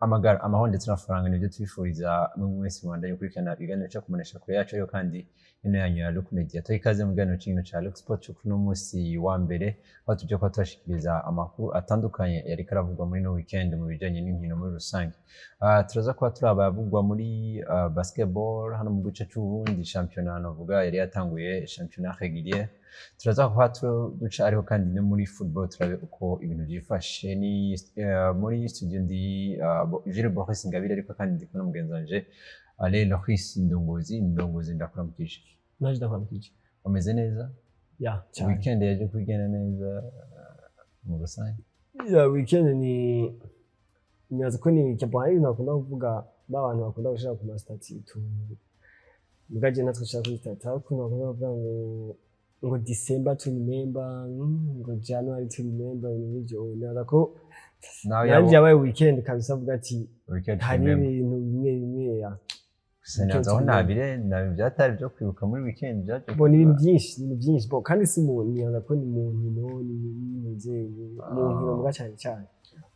amagara amahoro ndetse n'amafaranga nibyo twifuriza mwese mwandanye kurikirana ibiganiro cyo kumenyesha kure yacu, ariko kandi ino yanyu ya Look Media ikaze mu kiganiro cy'ingino cya Look Sport cyo kuno munsi wa mbere, aho tujya kwa twashikiriza amakuru atandukanye yari karavugwa muri no weekend mu bijanye n'inkino muri rusange. Turaza kuba turabavugwa muri basketball hano mu gice cy'Uburundi, championnat navuga yari yatanguye championnat régulier. Turaza kuba duca ariko kandi no muri football turabe uko ibintu byifashe. Ni muri studio ndi Jules Boris Ngabire, ariko kandi ndi kumwe n'umugenzi wanje Ale Loris Ndongozi ndakuramukije. Naje ndakuramukije. Umeze neza? Ya, cyane. Weekend yaje kugenda neza mu rusange? Ya, weekend nibaza ko ni cyabari nakunda kuvuga n'abantu bakunda gushaka ku mastati tu. Mugaje natwe dushaka kwitata ariko nakunda kuvuga ngo December to remember, ngo January to remember, n'ibyo naza ko naje yabaye weekend kabisa avuga ati hari ibintu bimwe ya Sinaza aho nabire byatari byo kwibuka muri weekend byaje. Bo ni byinshi bo kandi si umuntu nibaza ko ni umuntu n'imizeye umuntu muga cyane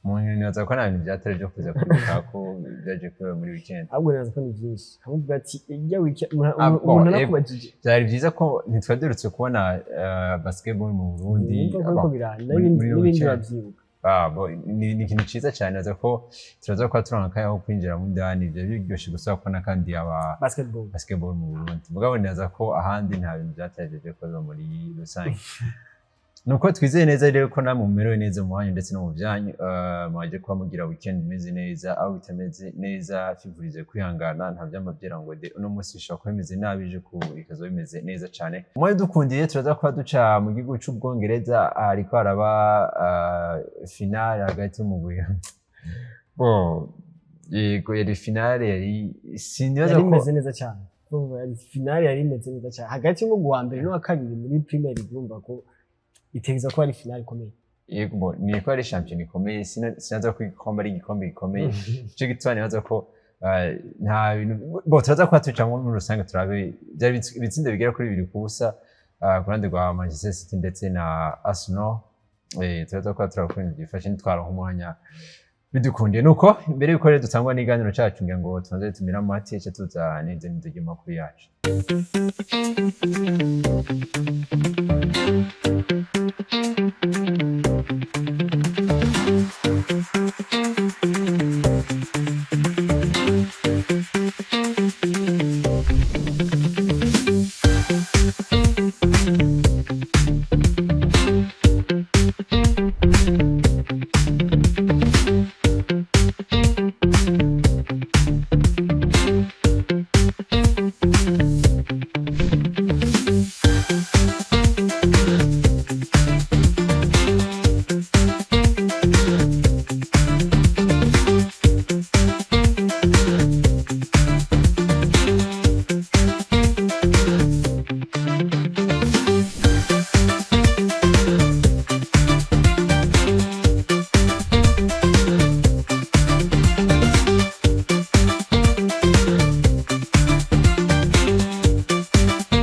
umuntu nibaza ko nta bintu byatari byo kuza kwibuka ko byaje kuba muri weekend. Ahubwo nibaza ko ni byinshi avuga ati ijya weekend umuntu nakubajije byari byiza ko ntitwaderutse kubona basketball mu Burundi n'ibindi babyibuka. Ni ikintu cyiza cyane aza ko turaza ko turankaye aho kwinjira mu ndani, ibyo biryoshye gusa ko nakandi aba basketball mu Burundi. Mugabo neza ko ahandi nta bintu byatajeje ko muri rusange. Nuko twizeye neza rero ko namwe mumerewe neza mu wanyu ndetse no mu byanyu, mwaje kuba mugira weekend imeze neza. Aho bitameze neza twifurize kwihangana, nta byamabyera ngo uno munsi ishobora kuba imeze nabi, ije ku ikazo bimeze neza cyane. Mwe dukundiye turaza kuba duca mu gihugu cy'Ubwongereza, ariko haraba finale hagati mu buye yego yari finale yari sinyoza ko imeze neza cyane. Yari finale yari imeze neza cyane hagati mu wa mbere no wa kabiri muri Premier League, urumva ko itegeza ko ari finale ikomeye. Yego ni ko ari champion ikomeye, sinaza ko ikombe ari igikombe gikomeye. Cyo gitwani baza ko nta bintu turaza ko tuca mu rusange turabe byari bitsinda bigera kuri 2 kubusa ku ruhande rwa Manchester City ndetse na Arsenal. Turaza ko turakwenda gifashe nitwara umwanya bidukundiye. Nuko mbere yuko rero dutangwa n'iganiro cyacu ngira ngo tubanze tumira amati cyo tuza neze n'idege makuru yacu.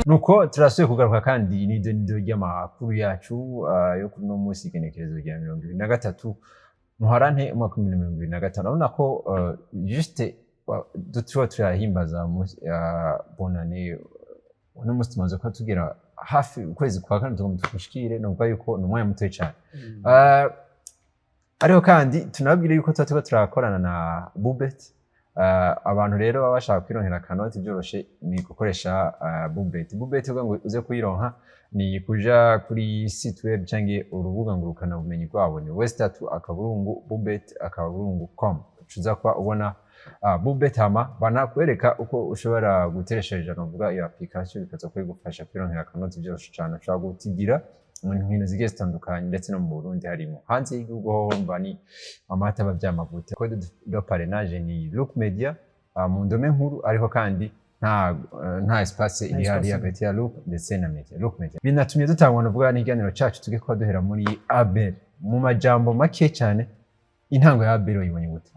Nuko turasuye kugaruka kandi nido ry'amakuru yacu yo kuri no munsi igenekerezo rya 2023 muharante umwaka 2025. Urabona ko juste dutwa turahimbaza bonane uno munsi tumaze ko tugera hafi ukwezi kwa kane tumushikire, nubwo yuko numwanya muto cyane. Ariko kandi tunabwira yuko tuba turakorana na Bubet. Abantu rero baba bashaka kwironkera kanoti byoroshe ni gukoresha Bubet. Bubet ngo uze kuyironka ni kuja kuri site web cyangwa urubuga ngurukana bumenyi rwabo ni www.bubet.com. Uza kwa ubona Bubet hama banakwereka uko ushobora guteresha ijana uvuga iyo application bikaza kwigufasha kwironkera kanoti byoroshe cyane. Ushobora gutigira mu nkino zigiye zitandukanye ndetse no mu Burundi harimo. Hanze y'igihugu ho mba ni amata bavyamagute. Code de parrainage ni Look Media mu ndome nkuru, ariko kandi nta espace iri hali hagati ya Look ndetse na Media. Look Media binatumye dutangwa n'uvuga n'iganiro cyacu tuge kwa duhera muri ABL. Mu majambo make cyane, intango ya ABL yibonye gute?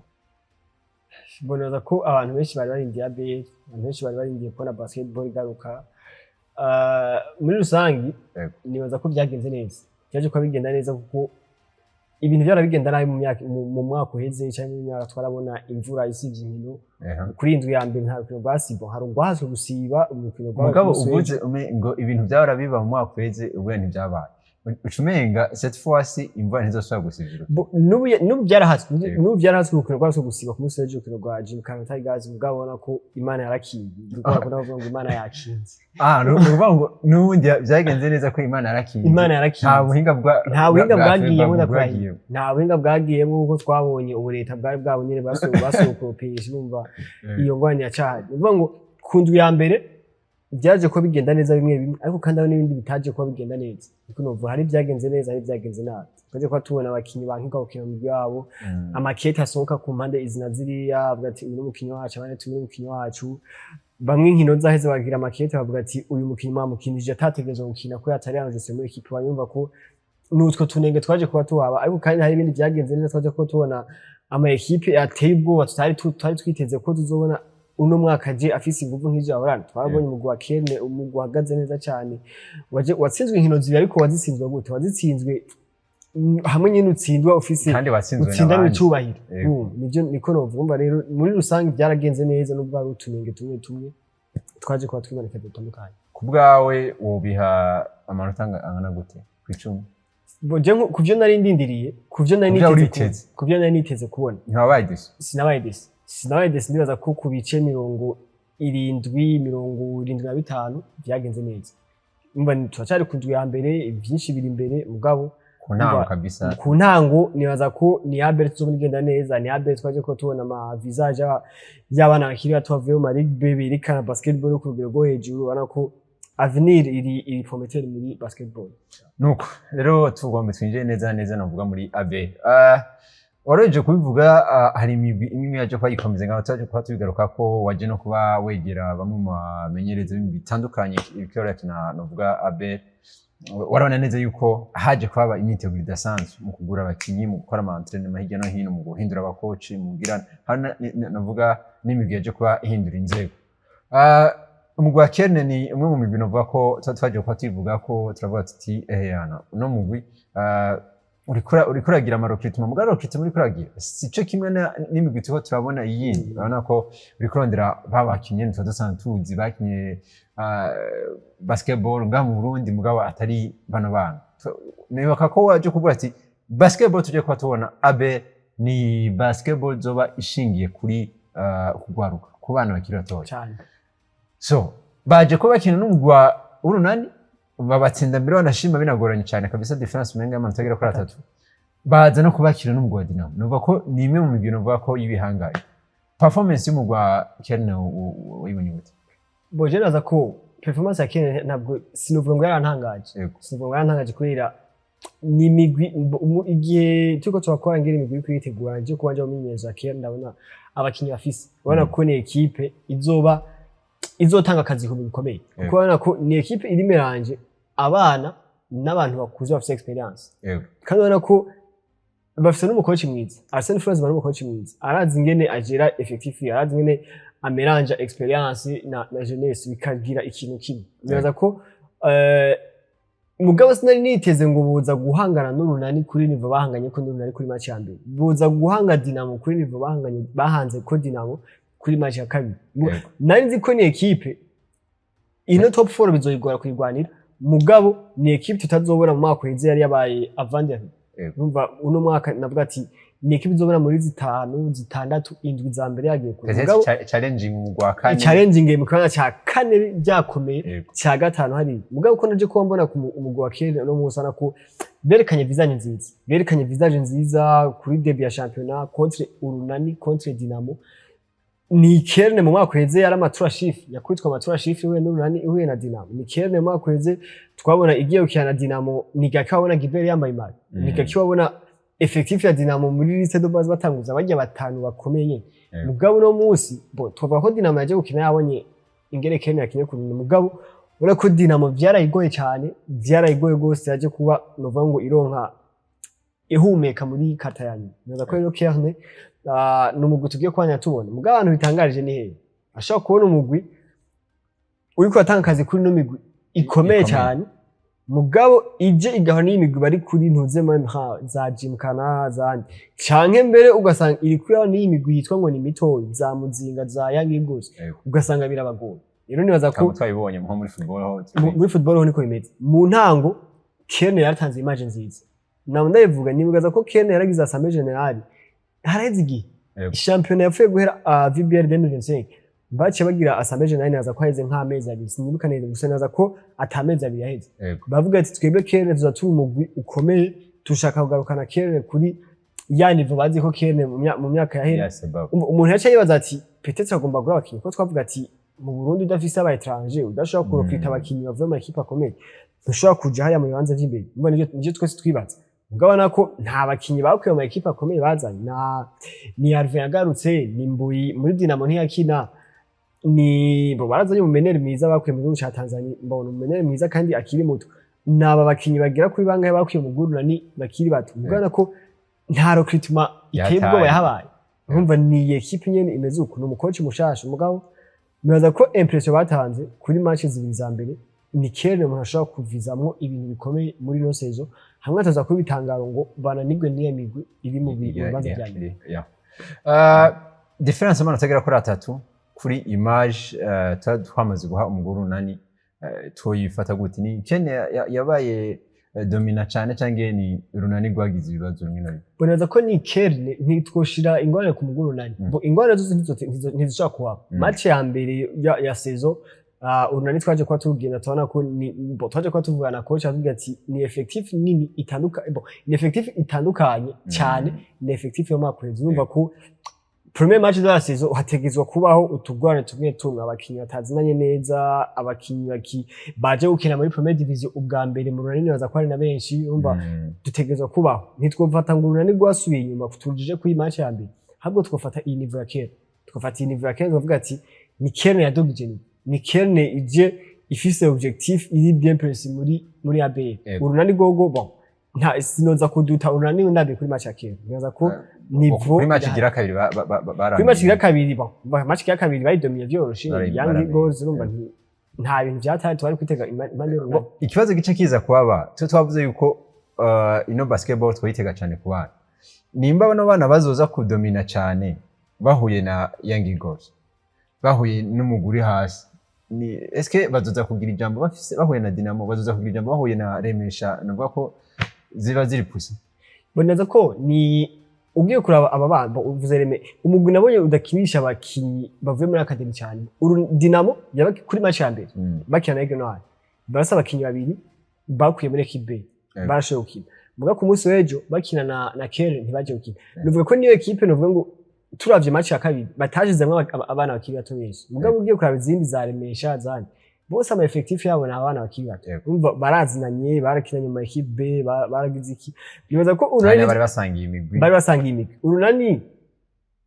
Bonoza ko abantu benshi bari barindiye ABL, abantu benshi bari barindiye ko na basketball igaruka. Muri rusangi nibaza ko byagenze neza. Cyaje ko bigenda neza kuko ibintu byarabigenda nabi mu mwaka uheze cyangwa mu myaka twarabona imvura isivye inkino kuri indwi ya mbere nta rukino rwasibo hari urwahaswe gusiba umukino mugabo uvuze ngo ibintu byahora biba mu mwaka uheze ubwo ntibyabaye ucumenga cette fois imvura ntizosubira gusivira n'ubu byarahatswe urukino rwahaswe gusiba ku munsi w'ejo urukino rwa Jim Carter Tigers mugabona ko Imana yarakinze dukora kuvuga ngo Imana yakinze nuvuga ngo n'ubundi byagenze neza ko Imana yarakinze nta buhinga bwagiyemo kuko twabonye ubu leta bwari bwabo nyine basokopeje bumva iyo ngwani ya cyaha nuvuga ngo ku ndwi ya mbere byaje ko bigenda neza bimwe ariko kandi aho n'ibindi bitaje ko bigenda neza kuko novuga hari byagenze neza hari byagenze nabi twaje ko tubona abakinyi bankiga gukina mu byabo amakete asohoka ku mpande izina ziriya avuga ati uyu mukinyi wacu abane tuyu mukinyi wacu bamwe nkino zaheze bagira amakete bavuga ati uyu mukinyi mwamukinije atategereje gukina ko yatari yanjye muri equipe banyumva ko nutwo tunenge twaje kuba tuwaba ariko kandi hari ibindi byagenze neza twaje ko tubona ama equipe ateye ubwoba tutari twiteze ko tuzobona uno mwaka je afise inguvu nk'ije ahorana twabonye umugwi wa Kerne umugwi uhagaze neza cyane watsinzwe inkino zibiri ariko wazitsinzwe gute wazitsinzwe hamwe nyine utsindwa ufise kandi watsinzwe utsinda n'icubahiro nivyo niko novuga rero muri rusange byaragenze neza nubwo ari utunenge tumwe twaje kuba twiboneka dutandukanye kubwawe wobiha amanota angana gute kw'icumi boje kuvyo nari ndindiriye kuvyo nari niteze kubona ntiwabaye disi sinabaye desi ndibaza ko ku bice 75 byagenze neza umva turacari ku ndwi ya mbere byinshi biri imbere mugabo ku ntango kabisa ku ntango nibaza ko ni ABL tuzobigenda neza ni ABL twaje ko tubona ama visage y'abana bakiri bato bavuye mu Ligue B kana basketball ku rugero rwo hejuru ubona ko avenir iri prometteur muri basketball nuko rero tugomba twinjiye neza navuga muri ABL Waraje kubivuga hari imwe yaje kwa yikomeze ngaho twaje kwa tubigaruka ko waje no kuba wegera bamwe mu bamenyereza bitandukanye ibikora kina novuga ABL warabona neza yuko haje kwaba imyiteguro idasanzwe mu kugura abakinyi mu gukora ama entraînement hirya no hino mu guhindura abakoci mu bwirana navuga n'imigwi yaje kuba ihindura inzego umugwi wa Kerne ni umwe mu migwi novuga ko twaje kwa tubivuga ko turavuga tuti yana no mugwi urikuragira amarokrituma mugaro rokrituma urikuragira sico kimwe n'imigwi tuho turabona iyindi urabona ko urikurondera babakinye ntudusanga tuzi bakinye basketball nga mu Burundi mugabo atari bana nibuka ko waje kuvuga ati basketball tuje kwa tubona ABL ni basketball zoba ishingiye kuri kugwaruka ku bana bakiri bato cyane so baje ko bakina n'umugwa urunani babatsinda mbere banashima binagoranye cyane kabisa defense menga y'amanota kuri 3 baza no kubakira n'umugwa wa Dinamo nuvuga ko ni imwe mu migwi nuvuga ko yibihangaye performance y'umugwa Kerne wibonye gute boje naza ko performance ya Kerne ntabwo sinuvuga ngo yarantangaje kurira ni migwi igihe tuko twakora ngiri migwi kwitegura nje kubanje mu myeza Kerne ndabona abakinyi bafise ubona ko ni equipe izotanga akazi ku bikomeye kuko ubona ko ni equipe iri meranje abana n'abantu bakuze bafite experience kandi ubona ko bafite n'umukoci mwiza Arsene France bari umukoci mwiza arazi ingene agera effective arazi ingene ameranja experience na jeunesse bikagira ikintu kimwe bibaza ko mugabo sinari niteze ngo buza guhangana n'urunani kuri nivo bahanganye ko n'urunani kuri match ya mbere buza guhanga Dinamo kuri nivo bahanganye bahanze ko Dinamo kuri match ya kabiri nari nzi ko ni equipe ino top 4 bizoyigora kuyigwanira mugabo ni equipe tutazobona mu mwaka uheze yari yabaye avandi numva uno mwaka navuga ati ni equipe izobona muri 5 6 indwi za mbere yagiye ku mugabo challenging mu gwa kane challenging mu kanya cya kane byakomeye cya gatanu hari mugabo ko naje ko mbona ku umugwi wa Kerne no musana ko berekanye visage nziza kuri debut ya championnat contre urunani contre Dinamo ni Kerne mu mwaka uheze yari amatura chief yakwitwa amatura chief we n'urunani ihuye na Dinamo ni Kerne mu mwaka uheze twabona igiye ukina na Dinamo ni gakabona Gibert yambaye imari ni gakiwabona effective ya Dinamo muri liste de base batanguza bajya batanu bakomeye mugabo no munsi bo tuva ko Dinamo yaje gukina yabonye ingere Kerne yakinye ku mugabo ura ko Dinamo byarayigoye cyane byarayigoye gose yaje kuba nova ngo ironka ihumeka muri kata yanyu naza ko rero Kerne n'umugwi tugiye kwanya tubona mugabo abantu bitangarije ni hehe ashaka kubona umugwi uri ko atanga akazi kuri no migwi ikomeye cyane mugabo ije igahana n'imigwi bari kuri ntuzemo za Jimkana za canke mbere ugasanga iri kuri n'imigwi yitwa ngo ni mitoyi za Muzinga za Young Eagles ugasanga birabagoye rero nibaza ko twabibonye nko muri football ho niko bimeze mu ntango Kene yaratanze image nziza nawe ndayivuga nibugaza ko Kene yaragize assemblée générale hareze igihe championnat yapfuye guhera VBL 2025 bace bagira assemblée générale naza ko haheze nk'amezi abiri sinibuka neza gusa naza ko atamezi abiri yaheze bavuga ati twebwe Kene tuzatura umugwi ukomeye tushaka kugarukana Kene kuri ya niveau bazi ko Kene mu myaka yahera umuntu yace yibaza ati peut-être agomba gura abakinyi ko twavuga ati mu Burundi udafise aba étranger udashobora kurokwita abakinyi bavuye mu equipe akomeye ntushobora kuja haya mu bibanza vy'imbere umva nije twese twibaza mugabana ko nta bakinyi bakuye mu equipe akomeye bazanye ni Hervé yagarutse ni Mbuyi muri Dinamo ntiyakina ni bo barazanye umenere mwiza bakuye mu gihugu ca Tanzania mbona umenere mwiza kandi akiri muto naba bakinyi bagira kuri bangahe bakuye mu Guruna ni bakiri bato mugabana ko nta recruitment iteye ubwoba yahabaye urumva ni equipe nyene imeze uko no mukoci mushasha mugabo nibaza ko impression batanze kuri match zibiri za mbere ni Kene umuntu ashobora kuvizamwo ibintu bikomeye muri no sezo hamwe ataza kubitangaro ngo bananigwe niye migwi iri mu bibanza byane difference amana tagera kuri atatu kuri image twamaze guha umuguru nani toyifata gute ni Kene yabaye domina cyane cyangwa ni runani gwagize ibibazo nyine boneza ko ni Kene ntitwoshira ingorane ku muguru nani ingorane zose ntizishobora kuba match ya mbere ya sezo urunani twaje kwa tubwira tubona ko ni twaje kwa tuvugana coach atubwira ati ni effective nini itandukanye cyane ni effective yo makwezi urumva ko premier match de la saison hategezwa kubaho utugwane tumwe tumwe abakinyi batazinanye neza abakinyi baje gukina muri premier division ubwa mbere mu runani baza kwari na benshi urumva dutegezwa kubaho ntitwofata ngo urunani gwasubiye inyuma kutujije kuri match ya mbere ahubwo twofata iyi niveau ya Kene tuvuga ati ni Kene yadogije ni Kene ije ifise objectif iri bien précis muri ABL urunani gogo bon nta sinoza kuduta urunani ndabe kuri match ya Kene nyaza ko niveau kuri match igira kabiri kuri match igira kabiri bon match igira kabiri bayidomiye byoroshe Young Eagles urumva nta bintu byataye twari kwitega impande runani ikibazo gice kiza kwaba twavuze yuko ino basketball twitega cyane kubana nimba bano bana bazoza kudomina cyane bahuye na Young Eagles bahuye n'umuguri hasi ni eske bazoza kugira ijambo bafise bahuye na Dinamo bazoza kugira ijambo bahuye na Remesha navuga ko ziba ziri pusi boneza ko ni ugiye kuraba aba bana uvuze Reme umugwi nabonye udakinisha abakinyi bavuye muri academy cyane Dinamo yabaki kuri match ya mbere bakina na Regional barasa abakinyi babiri bakuye muri equipe barashoboye gukina muga ku munsi w'ejo bakina na Kene ntibaje gukina nuvuga ko niyo equipe nuvuga ngo turavye match ya kabiri batashizemwe abana bakiri bato benshi mugabo ugiye kuraba izindi za Remesha zandi bose ama effectif yabo na abana bakiri bato umva barazinanye barakinanye mu equipe baragize iki bibaza ko urunani bari basangiye imigwi urunani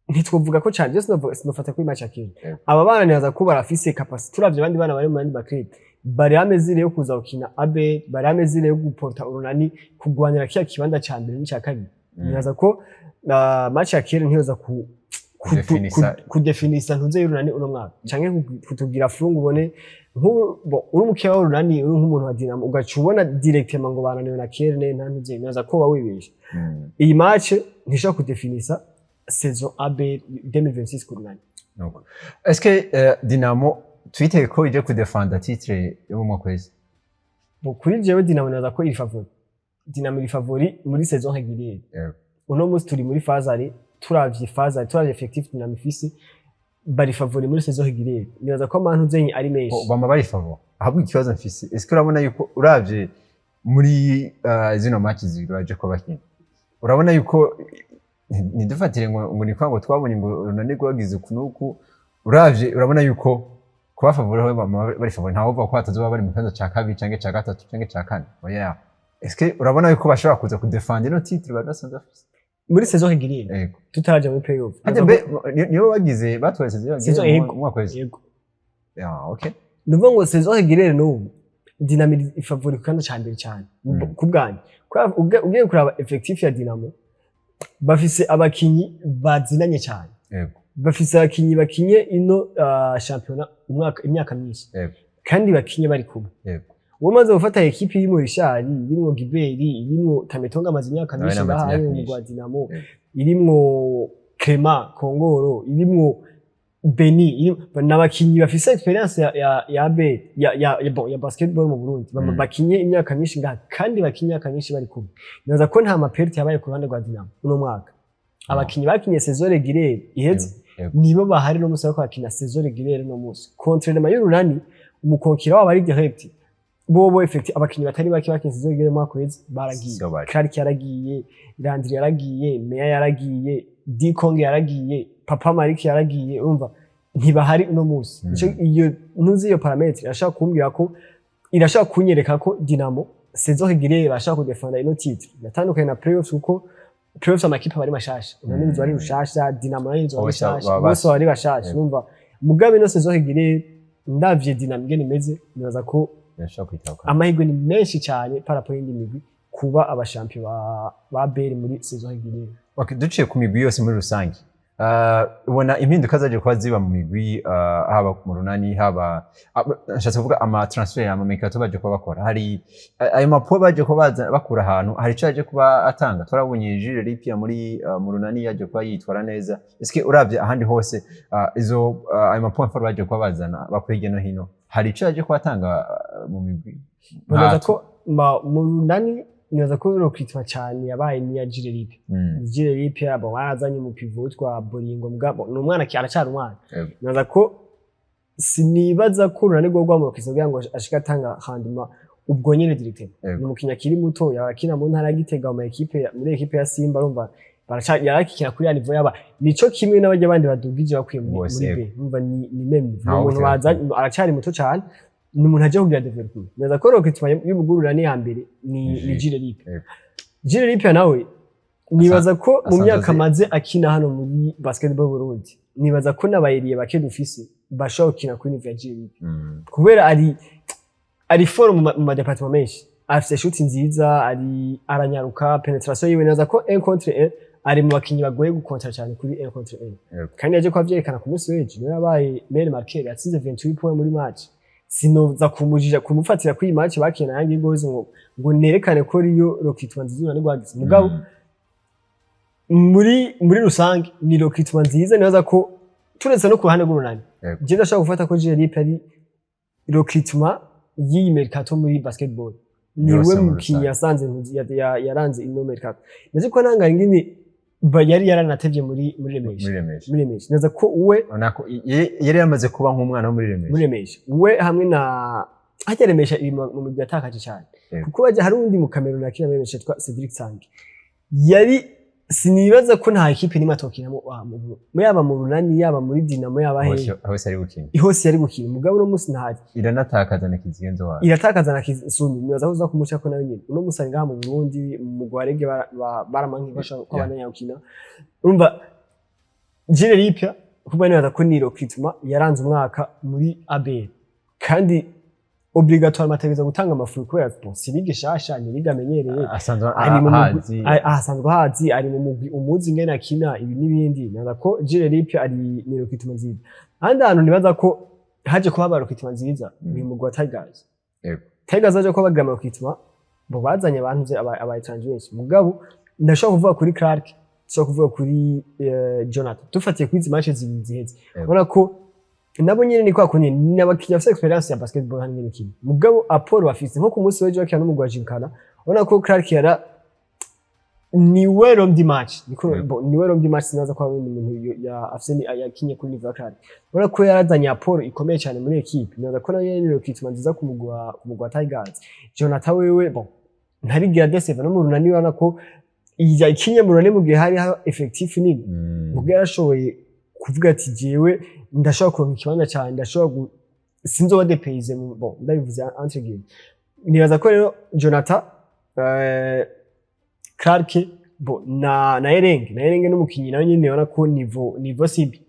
ntitwovuga ko cyane just nofata kuri match ya Kene aba bana nibaza ko barafise capacity turavye abandi bana bari mu bandi bakire bari amezire yo kuza gukina ABL bari amezire yo guporta urunani kugwanira kiya kibanza ca mbere n'icya kabiri nibaza ko match ya Kene ntiyoza kudefinisa ntuze y'urunani uno mwaka canke kutugira flungu ubone uri umukeba w'urunani uri nk'umuntu wa Dinamo ugaca ubona directement ngo bananiwe na Kene nta ntuze neza ko bawibesha iyi match ntishobora kudefinisa saison ABL 2026 ku runani est-ce que Dinamo twitege ko ije kudefenda titre yo mu mwaka kuri jewe Dinamo naza ko iri favori muri saison régulière uno munsi turi muri phase turavye effectif Dinamo ifise bari favori muri saison régulière nibaza ko amantu zenye ari menshi bama bari favori ahabwo ikibazo mfise est-ce que urabona yuko uravye muri zino match ziraje ko bakina urabona yuko nidufatire ngo ni kwango twabonye ngo runani gwagize kunuku uravye urabona yuko kuba favori bari favori ntawo uva ko hatazoba bari mu kanzo ca kabiri canke ca gatatu canke ca kane oya est-ce que urabona yuko bashobora kuza kudefendre no titre barasanze afise muri saison régulière tutaraje muri playoff niyo bagize batwaye saison mu mwaka wese yego okay nuvuga ngo saison régulière no Dinamo ifavori kandi cyambere cyane kubganye ugiye kuraba effectif ya Dinamo bafise abakinyi bazinanye cyane bafise abakinyi bakinye ino championnat imyaka myinshi kandi bakinye bari kumwe umaze gufata ekipe irimo Richard irimo Giberi irimo Tametonga amaze imyaka myinshi bahaye mu rwa Dinamo irimo Clement Kongoro irimo Beni n'abakinyi bafise experience ya ABL ya basketball mu Burundi bakinye imyaka myinshi kandi bakinye imyaka myinshi bari kumwe naza ko nta maperti yabaye ku ruhande rwa Dinamo uno mwaka abakinyi bakinye saison régulière iheze nibo bahari no musaba ko bakina saison régulière no musi contre le Mayurunani umukonkira wabo ari direct bobo effect abakinyi batari baki bakinye saison régulière mu kwezi baragiye Kariki yaragiye Landry yaragiye Meya yaragiye Dikong yaragiye Papa Mariki yaragiye urumva ntibahari uno musi iyo ntuzi iyo parametre irashaka kumbwira ko irashaka kunyereka ko Dinamo saison régulière bashaka ko defender ino titre yatandukanye na playoffs uko playoffs amakipe bari mashasha none bizo ari rushasha Dinamo nayo bizo bashasha bose bari bashasha urumva mugabe no saison régulière ndavye Dinamo ngene imeze nibaza ko yashaka kwitaka amahirwe ni menshi cyane para point y'imigwi kuba abashampion ba BL muri saison régulière. Okay, duciye ku migwi yose muri rusange ubona impinduka zaje kuba ziba mu migwi haba mu runani haba nshatse kuvuga ama transfer ama mercato baje kuba bakora hari ayo mapo baje kuba bakura ahantu hari cyaje kuba atanga twarabonye Jules Lipia muri mu runani yaje kuba yitwara neza eske uravye ahandi hose izo ayo mapo mfaro baje kuba bazana bakwege no hino hari cyaje kuba atanga mu migwi baza ko mu runani nibaza ko rokitwa cyane yabaye ni ya Jules Lipia Jules Lipia abo bazanye mu pivot twa Boringo mugabo no mwana cyaracyari umwana nibaza ko sinibaza ko runani rwo rwamo kisogira ngo ashika tanga handuma ubwo nyene directeur ni mukinya kiri muto yakina mu ntara gitega mu equipe muri equipe ya Simba urumva yarakikira kuri niveau yaba nico kimwe n'abajya bandi badugije bakwiye muri B urumva ni meme umuntu bazanye aracyari muto cyane n'umuntu aje kugira development neza ko rokitwa y'ubugurura ni ya mbere ni Jules Lipia Jules Lipia nawe nibaza ko mu myaka maze akina hano muri basketball Burundi nibaza ko nabayiriye bake dufise bashobora gukina kuri niveau ya Jules Lipia kubera ari form mu department menshi afite shoot nziza ari aranyaruka penetration yiwe neza ko 1 contre 1 ari mu bakinyi bagoye gukontra cyane kuri 1 contre 1 kandi yaje ko avyerekana ku munsi w'ejo niwe yabaye mail marqueur yatsinze 28 points muri match sinoza kumujija kumufatira kuri match bakina yangi goals ngo nerekane ko riyo rokitwa nziza ne gwagize mugabo muri rusange ni rokitwa nziza nibaza ko turetse no ku ruhande rw'urunani je ndashaka gufata ko Jules Lipia ari rokitwa yi mercato muri basketball niwe mukinyi yasanze yaranze ino mercato nazi ko nanga ngini yari yaranatevye muri Remesh naza ko uwe yari yamaze kuba nk'umwana wo muri Remesh uwe hamwe na hajya Remesh mu migwi yatakaje cyane kuko baje hari undi mu Cameroon akina Remesh yitwa Cedric Sangi yari sinibaza ko nta equipe nimwe atokina mu yaba mu runani yaba muri Dinamo yaba hose ari gukina hose yari gukina mugabo no musi ntaje iranatakaza na kizigenzo wawe iratakaza na kizumi nibaza kuza kumuca ko nawe nyine uno musi ngaha mu Burundi mu Gwarege baramanki bashaka ko abanya gukina urumva Jules Lipia kuba nibaza ko niro kituma yaranze umwaka muri ABL kandi obligatoire mategeza gutanga amafuru kubera sponsor ligue shasha ni ligue amenyereye asanzwe hazi ari mu mugwi umuzi ngene akina ibi nibindi naza ko Jules Lipia ari niro kituma nziza andi hantu nibaza ko haje kuba baro kituma nziza ni mugwi wa Tigers Tigers aje ko bagira amaro kituma bo bazanye abantu aba etrangers mugabo ndashaka kuvuga kuri Clark ndashaka kuvuga kuri Jonathan tufatiye kuri izi matches ziheze ubona ko nabo nyine ni kwa kunye n'abakinya bafite experience ya basketball handi n'ikindi mugabo Apollo bafite nko ku munsi w'ejo akina n'umugwi wa Jinkana ubona ko Clark yara ni wero ndi match ni wero ndi match sinaza kwa umuntu ya afseni yakinye kuri niveau Clark ubona ko yarazanye Apollo ikomeye cyane muri equipe naza ko nayo ni rokituma nziza ku mugwi wa Tigers Jonathan wewe ntarigira deseva no mu runani ubona ko ija ikinye mu runani mu gihe hari effective nini mugabo yarashoboye kuvuga ati jewe ndashaka kuronka ikibanza cyane ndashaka sinzoba depayse ndabivuze entre game nibaza ko rero Jonathan Clark na Erenge n'umukinyi nawe nyine ubona ko niveau sibi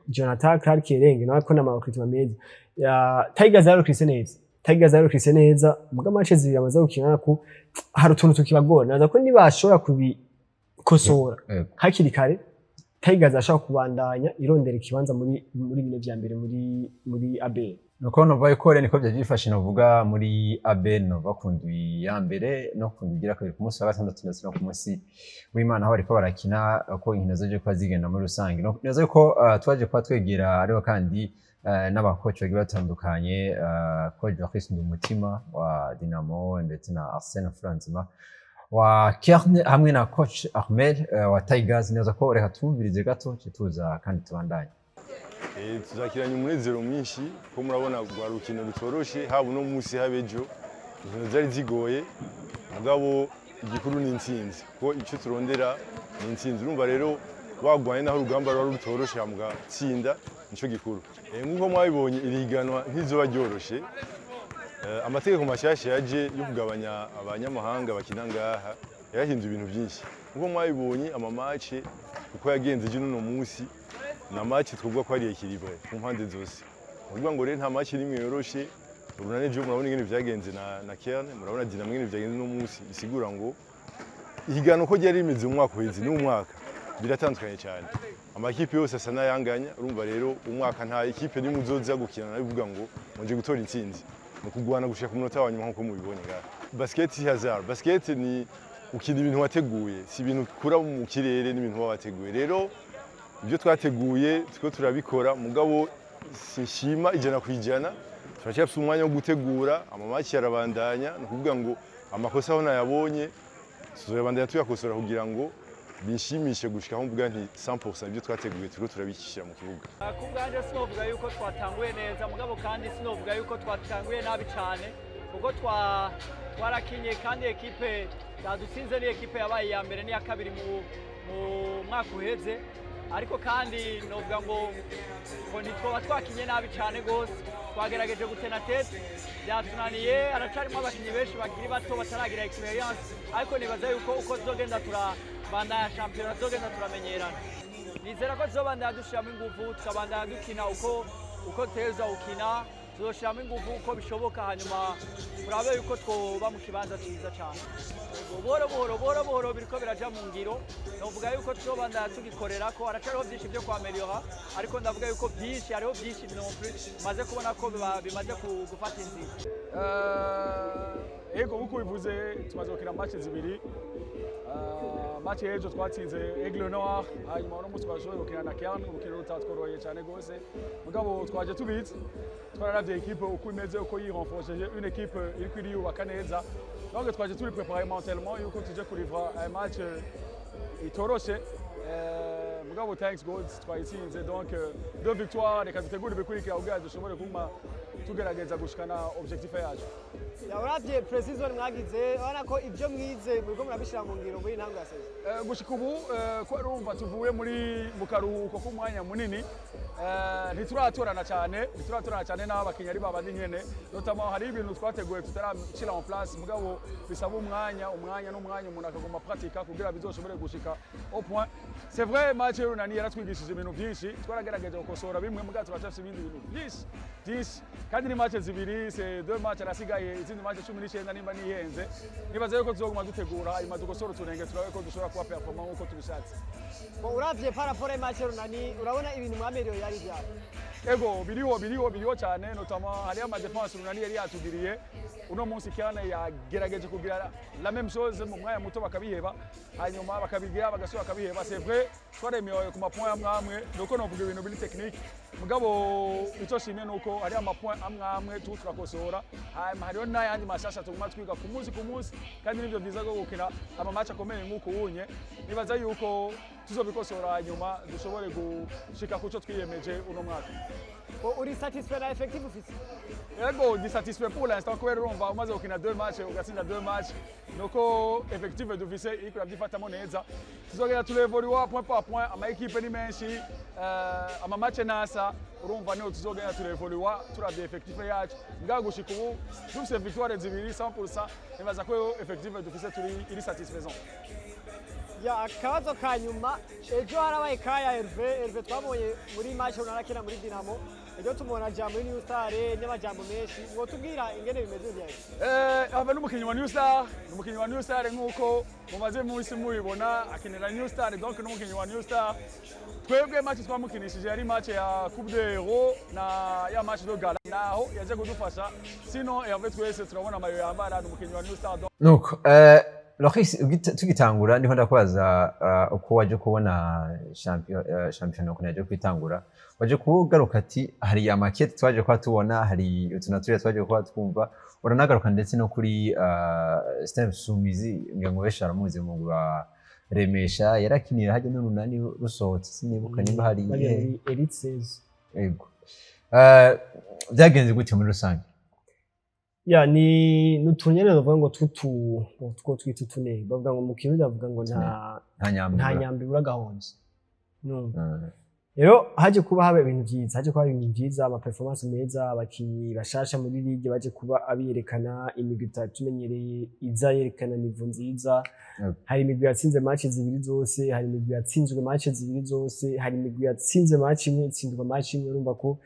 Jonathan Clark Erenge nawe ko n'amakritima meza Tigers yarokrise neza muga matches zibiri amaze gukina ko hari utuntu tukibagora naza ko nibashobora kubikosora hakiri kare Tigers ashaka kubandanya irondera ikibanza muri bine vya mbere muri ABL nuko novaye ko niko byagifashe novuga muri ABL no bakundwi ya mbere no kundigira kabiri ku munsi wa gatandatu ndetse no ku munsi w'Imana aho bariko barakina ko inkino zaje kwa zigenda muri rusange no neza ko twaje kwa twegera ariho kandi n'abakoci bagiye batandukanye coach Joachim Ndumutima wa Dinamo ndetse na Arsene Franzima wa Kerne hamwe na coach Ahmed wa Tigers neza ko reka tumvirize gato kituza kandi tubandanye. Tuzakiranye umunezero mwinshi ko murabona rwa rukino rutoroshe haba no munsi habejo inkino zari zigoye mugabo igikuru ni intsinzi ko icyo turondera ni intsinzi urumva rero wagwanye naho urugamba rwa rutoroshe hamwe tsinda nico gikuru nkuko mwabibonye iriganwa ntizoba ryoroshe amategeko mashasha yaje yo kugabanya abanyamahanga bakina ngaha yahinduye ibintu byinshi nkuko mwabibonye amamatch uko yagenze je no munsi na match twubwa ko ari equilibre ku mpande zose uvuga ngo rero nta match rimwe yoroshe urunane je murabona ingene vyagenze na Kerne murabona Dinamo ingene vyagenze no munsi isigura ngo ihigano ko ryari rimeze mu mwaka uheze n'umwaka biratandukanye cyane amakipe yose asa nayanganya urumva rero umwaka nta ekipe nimwe uzoza gukina bivuga ngo muje gutora intsinzi no kugwana gushika ku munota wa nyuma nko mubibonye ngaha basket si hazard basket ni ukina ibintu wateguye si ibintu kura mu kirere n'ibintu wateguye rero ibyo twateguye tiko turabikora mugabo sinshima ijana kwijana turacyafite umwanya wo gutegura amamaci yarabandanya no kuvuga ngo amakosa aho nayabonye tuzobandanya tuyakosora kugira ngo bishimishe gushika aho mvuga nti 100% ibyo twateguye tiko turabikishira mu kibuga. Kubwanje sinovuga yuko twatanguye neza mugabo kandi sinovuga yuko twatanguye nabi cyane kuko twarakinye kandi ekipe yadutsinze ni ekipe yabaye ya mbere ni ya kabiri mu mwaka uheze ariko kandi novuga ngo ntitwoba twakinye nabi cyane gose twagerageje gutena tete byatunaniye aracarimo abakinyi benshi bakiri bato bataragira experience ariko nibaza yuko uko tuzogenda turabandanya shampiyona tuzogenda turamenyerana nizera ko tuzobandanya dushiramo ingufu tukabandanya dukina uko teza ukina tuzoshiramo ingufu uko bishoboka hanyuma turabe yuko twoba mu kibanza cyiza cyane buhoro biriko biraja mu ngiro novuga yuko tuzobandanya tugikorera ko aracariho byinshi byo kwameliora ariko ndavuga yuko byinshi hariho byinshi maze kubona ko bimaze gufata inzira ego uko bivuze tumaze gukina match zibiri match y'ejo twatsinze Aigle Noir hanyuma uno munsi twashoboye gukina na Kerne urukino rutatworoheye cyane gose mugabo twaje tubitse twararavye equipe uko imeze uko yirenforceje une equipe iriko iriyubaka neza donc twaje turi préparer mentalement yuko tuje kurivra un match itoroshe mugabo thanks God twayitsinze donc deux victoires reka dutegure bikurikira kugira dushobore kuma tugerageza gushikana objectif yacu. Uravye precision mwagize urabona ko ibyo mwize muriko murabishira mu ngiro muri ntango yaseze gushika ubu ko urumva tuvuye muri mukaruhuko k'umwanya munini ntituratorana cyane n'abakinnyi ari babandi nyene notamment hari ibintu twateguye tutarashira en place mugabo bisaba umwanya umuntu akaguma pratika kugira bizoshobore gushika au point. C'est vrai match y'urunani yaratwigishije ibintu byinshi twaragerageza gukosora bimwe mugabo turacafise ibindi bintu byinshi kandi ni match zibiri c'est deux matchs arasigaye izindi match 19 nimba nihenze nibaza yuko tuzoguma dutegura hanyuma dukosora utunenge turabe ko dushobora kuba performant uko tubishatse. Uravye parapore match y'urunani urabona ibintu mwameliyo yari byabo ego biriho cyane notamment hari ama défense urunani yari yatugiriye uno munsi Kerne yagerageje kugira la même chose mu mwanya muto bakabiheba hanyuma bakabigira bagasubira bakabiheba. C'est vrai twaremewe ku mapoint amwe nuko novuga ibintu biri technique mugabo icyo shimye nuko hari amapoint amwe turakosora hanyuma hariho n'ayandi mashasha tuguma twiga ku munsi kandi nivyo byiza go gukina ama match akomeye nk'uko unye nibaza yuko tuzobikosora hanyuma dushobore gushika kuco twiyemeje uno mwaka. Uri satisfait na effectif ufite? Ego dissatisfait pour l'instant kubera urumva umaze gukina 2 match ugatsinda 2 match nuko effectif dufise iko yabyifata neza tuzogera turevolua point par point ama equipe ni menshi ama match nasa urumva niho tuzogera turevolua turavye effectif yacu ngaho gushika ubu dufise victoire zibiri 100% nibaza ko effectif dufise turi iri satisfaisant. Ya akabazo kanyuma ejo harabaye kaya Herve twabonye muri match unarakina muri Dinamo ejo tumubona jambo muri New Star n'abajambo menshi ngo tubwira ingene bimeze byaye ava n'umukinyi wa New Star nkuko mumaze munsi mubibona akinira New Star donc n'umukinyi wa New Star twebwe match twamukinishije yari match ya Coupe de Euro na ya match de Gala naho yaje kudufasha sino yave twese turabona amayo yambara n'umukinyi wa New Star. Nuko Loris tugitangura ndiho ndakubaza uko waje kubona champion ko naje kwitangura waje kugaruka ati hari amakete twaje kwa tubona hari utunaturiya twaje kwa twumva uranagaruka ndetse no kuri Steve Sumizi ngo beshara muzi mu gwa remesha yarakinira haje n'urunani rusohotse sinibuka nimba hari Elite says yego byagenze gute muri rusange ya ni nutunyene bavuga ngo two twita tune bavuga ngo mu Kirundi bavuga ngo nta nyambi buragahonze rero haje kuba habe ibintu byiza haje kuba ibintu byiza ama performance meza abakinyi bashasha muri ligue baje kuba abiyerekana imigwi tumenyereye iza yerekana nivo nziza hari imigwi yatsinze match zibiri zose hari imigwi yatsinzwe match zibiri zose hari imigwi yatsinze match imwe itsindwa match imwe urumva ko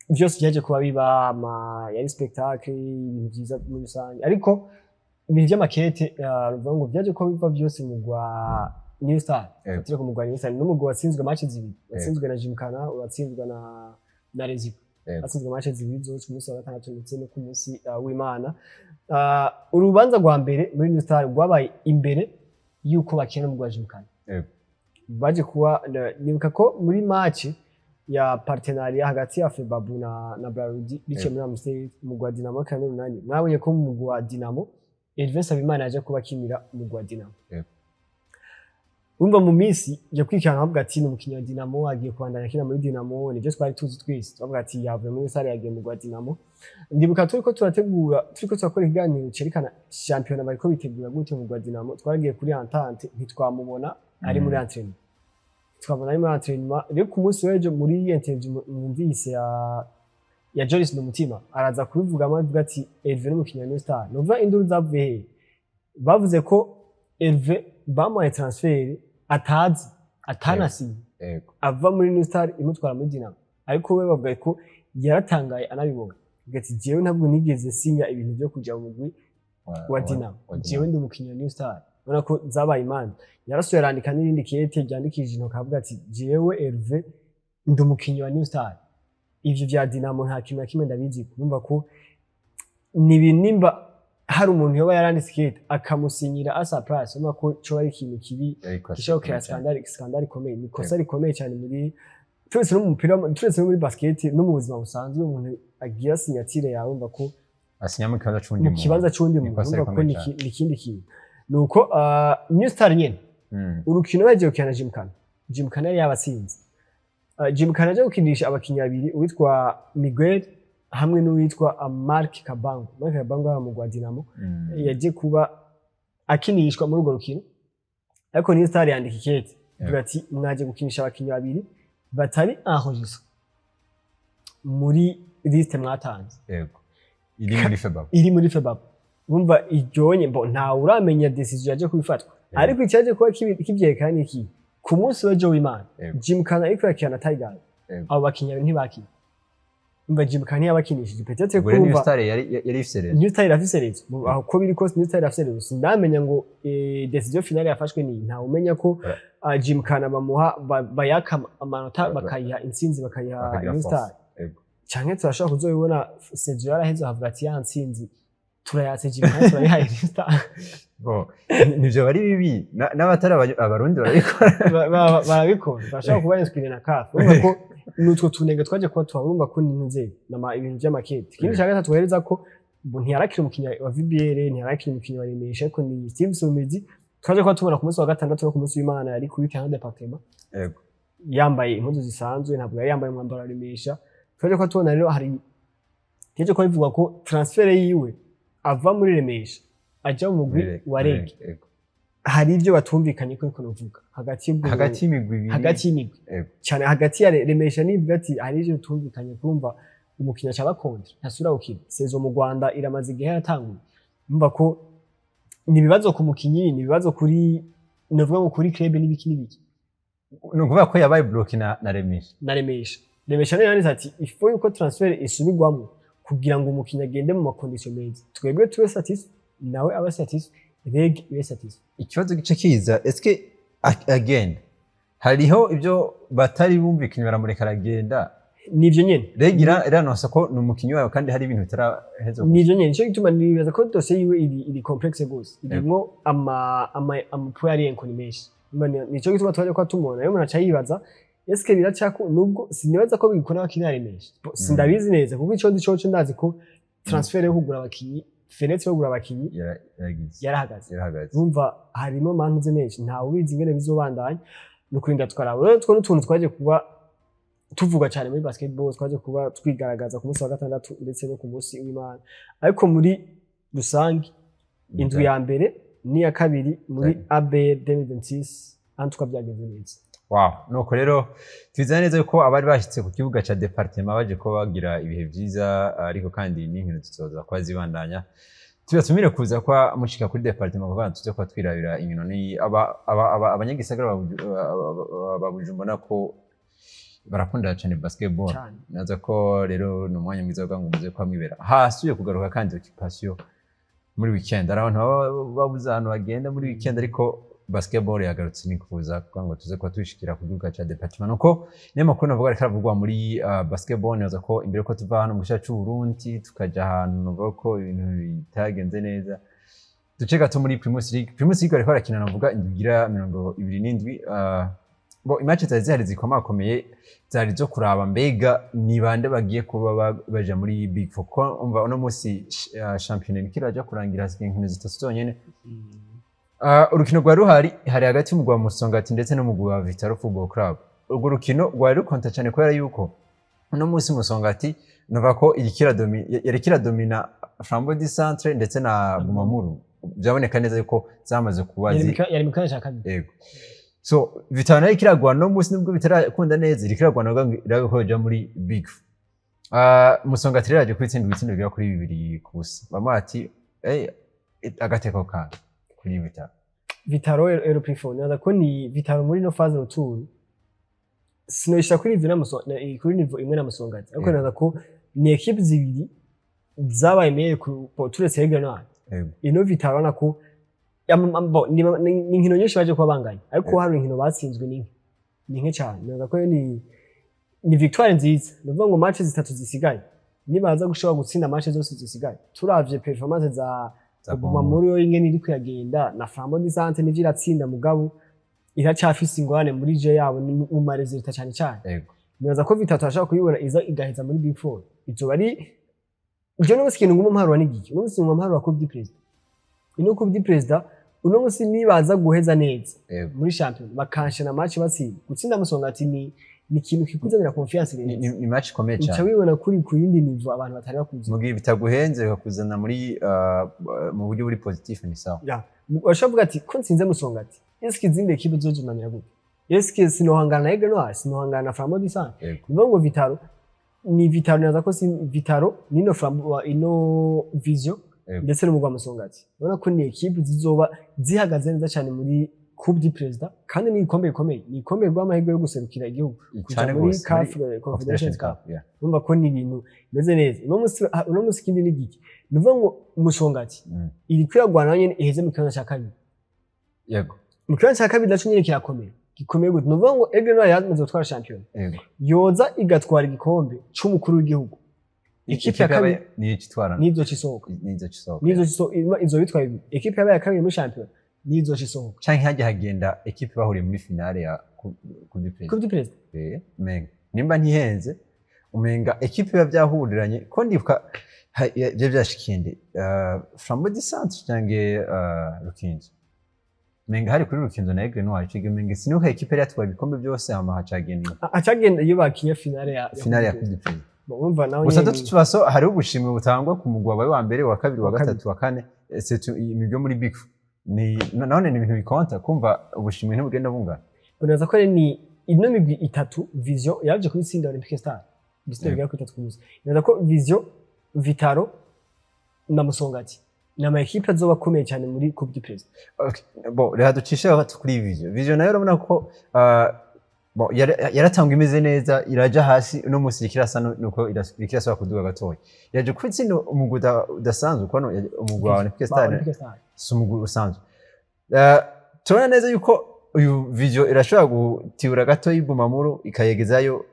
byose byaje kuba biba yari spectacle ibintu byiza muri rusange ariko ibintu by'amakete bavuga ngo byaje kuba biva byose mu gwa New Star turi kumugwa New Star n'umugwi watsinzwe match zibiri watsinzwe na Jimkana watsinzwe na Reziko watsinzwe match zibiri zose ku munsi wa gatandatu ndetse no ku munsi w'Imana urubanza rwa mbere muri New Star rwabaye imbere yuko bakina mu gwa Jimkana baje kuba nibuka ko muri match ya partenariat hagati ya Febabu na Burundi bice muri Amsterdam mu gwa Dinamo kandi n'unani mwabonye ko mu gwa Dinamo Elvis Abimana yaje kuba kinira mu gwa Dinamo umva mu minsi yakwikirana avuga ati n'umukinyi wa Dinamo agiye kwandanya kina muri Dinamo nibyo twari tuzi twese avuga ati yavuye muri sare yagiye mu gwa Dinamo ndibuka turiko turakora ikiganiro cerekana champion bariko bitegura gute mu gwa Dinamo twaragiye kuri Entente ntitwamubona ari muri entraînement twabona ari muri entraînement rero ku munsi w'ejo muri interview mwumvise ya Joris n'umutima araza kubivuga avuga ati Hervé n'umukinyi wa New Star nova induru zavuye bavuze ko Hervé bamuhaye transfer atazi atanasi ava muri New Star imutwara muri Dinamo ariko we bavuga ko yaratangaye anabibona gati jewe ntabwo nigeze sinya ibintu byo kuja mu mugwi wa Dinamo jewe ndi umukinyi wa New Star ubona ko zabaye imana yarasuye arandika n'irindi kete ryandikije intoki avuga ati jewe Hervé ndi umukinyi wa New Star ivyo vya Dinamo nta kintu na kimwe ndabizi kumva ko nimba hari umuntu yoba yaranditse kete akamusinyira asa price ubona ko cyo ari ikintu kibi gishobora kuya scandal ikomeye ni kosa rikomeye cyane muri twese no mu mupira twese no muri basket no mu buzima busanzwe umuntu agira signature yawe umva ko asinya mu kibanza cy'undi muntu umva ko ni ikindi kintu nuko New Star nyene urukino bagiye gukina Jimkana yari yabatsinze Jimkana aje gukinisha abakinnyi babiri uwitwa Miguel hamwe n'uwitwa Mark Kabango mu gwa Dinamo yaje kuba akinishwa muri urwo rukino ariko New Star yandika ikete ivuga ati mwaje gukinisha abakinnyi babiri batari enregistré muri liste mwatanze yego iri muri Febabu bumva ijonye mbo nta uramenya decision yaje kubifatwa ariko icyaje kuba kibyekana iki ku munsi wa W'Imana Jimkana ariko yakina Tiger abo bakinnyi ntibakina umva Jimkana yabakinishije peut-être ko New Star yari ifsereze New Star yafsereze aho ko biri kose New Star yafsereze ndamenya ngo decision finale yafashwe ni nta umenya ko Jimkana bamuha bayaka amanota bakayiha intsinzi bakayiha New Star canke turashaka kuzoyibona Sergio yaraheze havuga ati ya ntsinzi turayatse Jimkana turayihaye New Star nivyo bari bibi n'abatari abarundi barabikora bashaka kuba inspire na CAF urumva ko nutwo tunenge twaje kuba twabumva ko ninze nama ibintu by'amakete ikindi cyane gatatu tuhereza ko ntiyarakira umukinya wa VBL ntiyarakira umukinya wa Remesha ariko ni Steve Sumizi twaje kuba tubona ku munsi wa gatandatu no ku munsi w'Imana yari kuri Canada Departement yego yambaye impuzu zisanzwe ntabwo yari yambaye umwambaro wa Remesha twaje kuba tubona rero hari tije ko bivuga ko transfer yiwe ava muri Remesha aja mu mugwi wa Reg hari ibyo batumvikanye ko novuga hagati y'imigwi cyane hagati ya Remesha nivuga ati hari ibyo tumvikanye kumva umukinya cyaba kontra ntasura ukina sezo mu Rwanda iramaze igihe yatanguye umva ko ni bibazo ku mukinyi ni bibazo kuri novuga ngo kuri club n'ibiki no kuvuga ko yabaye block na Remesha rero yanditse ati ifo yuko transfer isubirwamo kugira ngo umukinya agende mu makondisyon meza twebwe tuwe satisfait nawe aba satisfait Reg ibe satisfait ikibazo gice kiza eske again hariho ibyo batari bumvikanye baramureka aragenda nivyo nyene regira iranonsa ko ni umukinyi wawe kandi hari ibintu bitaraheza nivyo nyene cyo gituma nibaza ko dossier yiwe iri complexe gose irimo ama poyari enkoni menshi nico gituma twaje kwa tumona yo munaca yibaza eske biracako nubwo sinibaza ko bigikora abakinyi menshi sindabizi neza kuko ico ndi cyo ndazi ko transfer yo kugura abakinyi fenêtre yo kugura abakinyi yarahagaze umva harimo mantuze menshi nta ubizi ingene bizobandanya nukurinda twarabo rero two n'utuntu twaje kuba tuvuga cyane muri basketball twaje kuba twigaragaza ku munsi wa gatandatu ndetse no ku munsi w'Imana ariko muri rusangi indwi ya mbere ni ya kabiri muri ABL 2026 antuka byagenze neza. Wow, nuko rero twizana neza ko abari bashyitse ku kibuga ca departement baje ko bagira ibihe byiza ariko kandi n'inkino tuzoza kwa zibandanya tubatumire kuza kwa mushika kuri departement kuko tuze kwa twirabira inkino ni abanyagisagara babujumbona ko barakunda cyane basketball naza ko rero no mwanya mwiza ngo muze kwa mwibera hasuye kugaruka kandi occupation muri weekend abantu babuza ahantu bagenda muri weekend ariko basketball yagarutse ni kuza ngo tuze kwa twishikira ku gihugu ca departement nuko n'amakuru navuga ariko aravugwa muri basketball naza ko imbere ko tuva hano mu gisha cy'u Burundi tukaja ahantu navuga ko ibintu bitagenze neza duce gato muri Primus League ariko arakina navuga indigira 27 bo imatch zari zikomakomeye zari zo kuraba mbega ni bande bagiye kuba baje muri Big Four ko umva uno munsi championnat kiraje kurangira hasigaye inkino zitatu zonyene urukino rwa ruhari hari hagati y'umugwi wa Musongati ndetse n'umugwi wa Vitaro Football Club urwo rukino rwari rukonta cyane kubera yuko uno munsi Musongati nova ko yari kiradomina Flambeau du Centre ndetse na Bumamuru byaboneka neza yuko zamaze kubazi yari mu kanya kabiri yego so Vitaro nayo kiragwana no munsi nibwo bitarakunda neza iri kiragwana iragoja muri Big Musongati rero aje kwitsinda ibitsindo bya kuri 2 kubusa bamati agateko ka kuri Vitaro European naza ko ni Vitaro muri no phase retour sinoisha kuri kuri niveau imwe na Musongati ariko naza ko ni equipe zibiri zabaye meilleur ku turetse regional ino Vitaro nako ni nkino nyinshi baje kuba banganya ariko hari inkino batsinzwe ni nke cyane naza ko ni victoire nziza ndavuga ngo match zitatu zisigaye nibaza gushobora gutsinda match zose zisigaye turavye performance za Bumamuru yo ingene iri kuyagenda na Flambeau du Centre nivyo iratsinda mugabo iracafise ingwane muri je yabo mu marezita cyane cyane yego nibaza ko Vitatu ashaka kuyibona iza igaheza muri Big Four izo bari je no musikintu ngumu mparuwa n'igiki no musikintu mparuwa ko di president ino ko di president uno musi nibaza guheza neza muri champion bakanshana match batsinda gutsinda Musongati ni ikintu kikuzanira confiance ni match komeye cyane uca wibona kuri ku yindi nivo abantu batari bakuzi mugihe bitaguhenze bakuzana muri mu buryo buri positif ni sawa washavuga ati ko nsinze Musongati eske izindi equipe zozunanira gute eske sinohangana na Egrenwar sinohangana na Flambeau du Centre ngo Vitaro ni Vitaro naza ko Vitaro nino Flambeau ino Vision ndetse n'umugwa Musongati ubona ko ni equipe zizoba zihagaze neza cyane muri Coupe du Président kandi ni ikombe ikomeye ni ikombe rw'amahirwe yo guserukira igihugu cyane muri CAF Confederation Cup numva ko ni ibintu bimeze neza uno musi kindi ni giki nuvuga ngo Musongati iri kwiragwana nyene iheze mu kibanza cya kabiri yego mu kibanza cya kabiri naco nyene gikomeye gute nuvuga ngo Egrenwar yamaze gutwara champion yoza igatwara igikombe c'umukuru w'igihugu ikipe ya kabiri ni kitwara nizo cisohoka izo bitwaye ikipe ya kabiri muri champion nizo cisohoka canke hajya hagenda ekipe bahuriye muri finale ya Coupe du Président menga nimba ntihenze umenga ekipe byahuriranye ko ndibuka byo byashikinde Flambeau du Centre canke Rukinzo menga hari kuri Rukinzo na Egrenwar cige menga sinuka ekipe yatwaye ibikombe byose ama acagenda iyo bakiye finale ya Coupe du Président umva nawe gusa tubaso hari ubushimwe butangwa ku mugwa wa mbere wa kabiri wa gatatu wa kane imibyo muri Big Four ni none ni ibintu bikonta kumva ubushimwe ntibugenda bungana unaza ko ni ino migwi itatu Vision yaje kubitsinda Olympique Star bisitega ko tatkuza unaza ko Vision Vitaro na Musongati na ma equipe azoba komeye cyane muri Coupe du Président bon rero ducisha kuri Vision nayo urabona ko bon yaratanga imeze neza iraja hasi no musirikira sa nuko irasubikira so kuduga gatoya yaje kwitsinda umuguda udasanzwe kono umugwa wa Olympique Star sumugu usanzwe tubona neza yuko uyu video irashobora gutibura gato y'Ibumamuru ikayegezayo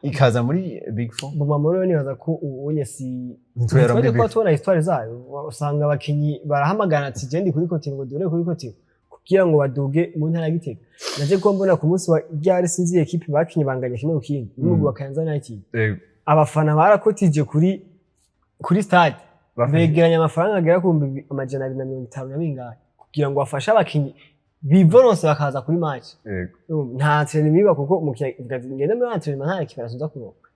ikaza muri Big Four. Bumamuru nibaza ko ubonye si Ntitwera muri Big ko tubona histoire zayo usanga abakinyi barahamagana ati je ndi kuri Kotiro ngo dore kuri Kotiro kugira ngo baduge mu ntara y'Igitega. Naje ko mbona ku munsi wa ryari sinzi equipe bakinyi banganya kimwe ku kindi n'umugwi wa Kayanza United. Abafana barakotije kuri stade begeranya amafaranga agera ku 250 na bingahe kugira ngo bafashe abakinyi bivoronse bakaza kuri match. Nta entraînement biba kuko ngenda muri entraînement nta equipe arasoza kuroka.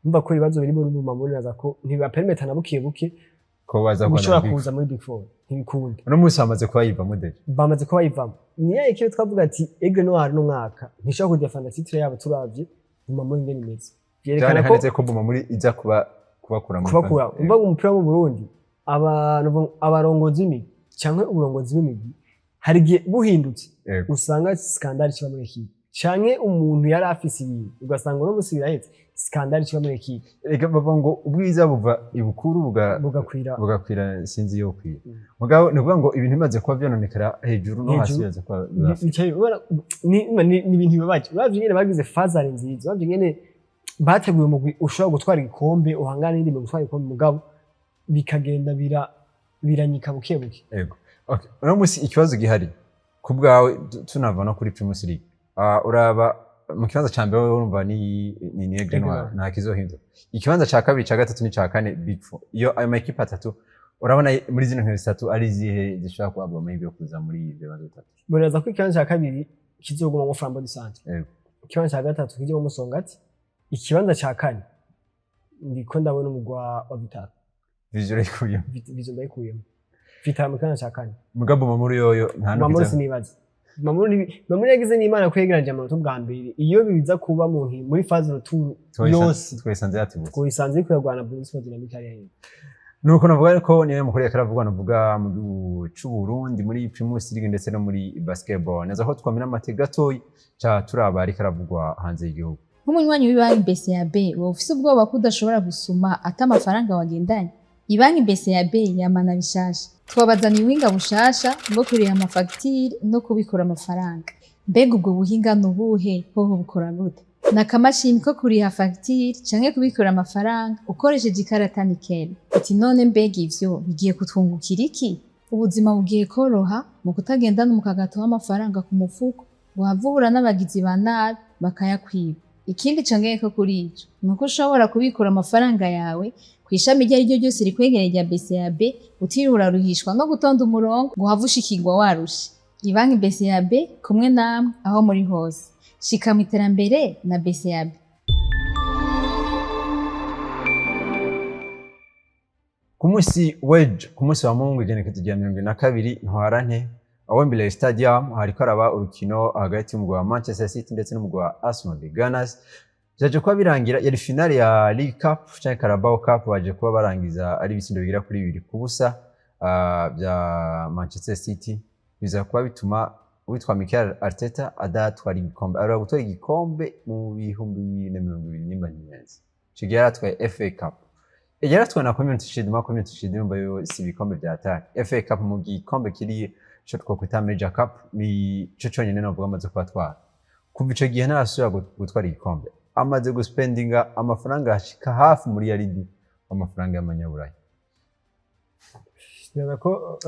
Umva ko ibibazo biri muri Bumamuru naza ko ntibapermeta na bukiye ko baza gushora kuza muri Big Four ntibikunda. No musi bamaze kuba yivamo deje. Bamaze kuba yivamo. Ni ya equipe twavuga ati Aigle Noir no mwaka ntishaka kudefanda titre yabo turavye Bumamuru ingene imeze. Yerekana ko Bumamuru iza kubakura mu kubakura. Umva umupira mu Burundi abarongozi b'imigi canke uburongozi b'imigi hari gihe buhindutse usanga skandal kiba muri equipe canke umuntu yari afise ibintu ugasanga no musibira hetse skandal kiba muri equipe. Ega bava ngo ubwiza buva ibukuru bugakwira sinzi yo kwira. Mugabo nikuvuga ngo ibintu bimaze kuba vyononekara hejuru no hasi yaze kwa ni ibintu bibabaje. Uravye nyene bagize fazari nziza, uravye nyene bateguye umugwi ushobora gutwara igikombe uhangana n'indi mu gutwara igikombe mugabo bikagenda biranyika bukebuke. Yego. Okay. Uno musi ikibazo gihari kubwawe tunava no kuri Primus League. Uraba mu kibanza ca mbere urumva ni Aigle Noir nta kizohinduka. Ikibanza ca kabiri ca gatatu ni ca kane Big Four. Iyo ayo makipe atatu urabona muri zino nkino zitatu ari zihe zishobora kuba amahirwe yo kuza muri ibyo bibanza bitatu. Bonaza ko ikibanza ca kabiri kizoguma mu Flambeau du Centre. Yego. Ikibanza ca gatatu kije mu Musongati. Ikibanza ca kane ndiko ndabona umugwa wa Vitaro. Vision ndayikuyemo. Vitaro mu kibanza ca kane. Mugabo Bumamuru yoyo nta no Bumamuru sinibaza. Bumamuru yagize n'Imana kwegeranya amanota bwa mbere iyo biza kuba muri phase retour yose twisanze yatibutse. Twisanze kwiragwana Burundi Sport Dynamic ari. Nuko navuga ko niyo mukuru yakaravuga navuga mu c'u Burundi muri Primus League ndetse no muri basketball. Neza ko twamena amateka gatoyi ca turaba ari karavugwa hanze y'igihugu. Nk'umunywanyi w'ibanki BCAB wofise ubwoba ko udashobora gusuma ata amafaranga wagendanye. Ibanki BCAB yamana bishasha. Twabazaniye ubuhinga bushasha bwo kuriha amafagitire no kubikura amafaranga. Mbega ubwo buhinga nubuhe hoho bukora gute? Nakamashini ko kuriha fagitire canke kubikura amafaranga ukoresheje ikarata nikeli. Ati none mbega ivyo bigiye kutwungukira iki? Ubuzima bugiye koroha mu kutagendana umukagato w'amafaranga ku mufuko ngo havura n'abagizi ba nabi bakayakwiba. Ikindi congeye ko kuri ico nuko ushobora kubikura amafaranga yawe kwishami rya ryo ryose rikwegereye rya BCAB utirura ruhishwa no gutonda umurongo ngo havushikirwa warushe. Ibanki BCAB kumwe namwe aho muri hose. Shika mu iterambere na BCAB. Ku munsi wa Mungu igenekerezo rya 22 ntwarante aho mbere stadium hariko araba urukino hagati y'umugwi wa Manchester City ndetse n'umugwi wa Arsenal the Gunners. Jaje kuba birangira yari finale ya League Cup cyangwa Carabao Cup baje kuba barangiza ari ibitsindo bigira kuri 2 kubusa bya Manchester City biza kuba bituma witwa Mikel Arteta adatwara igikombe ari gutwara igikombe mu 2020 nimba neza. Kigera atwaye FA Cup. Ejera atwaye na Community Shield mbayo si bikombe bya atari. FA Cup mu gikombe kiri cyo twakwita Major Cup ni cyo cyonyine navuga amaze kubatwara. Kuva ico gihe narasubira gutwara igikombe. Amaze guspendinga amafaranga ashika hafi muri yaridi amafaranga y'amanyaburayi. Neza ko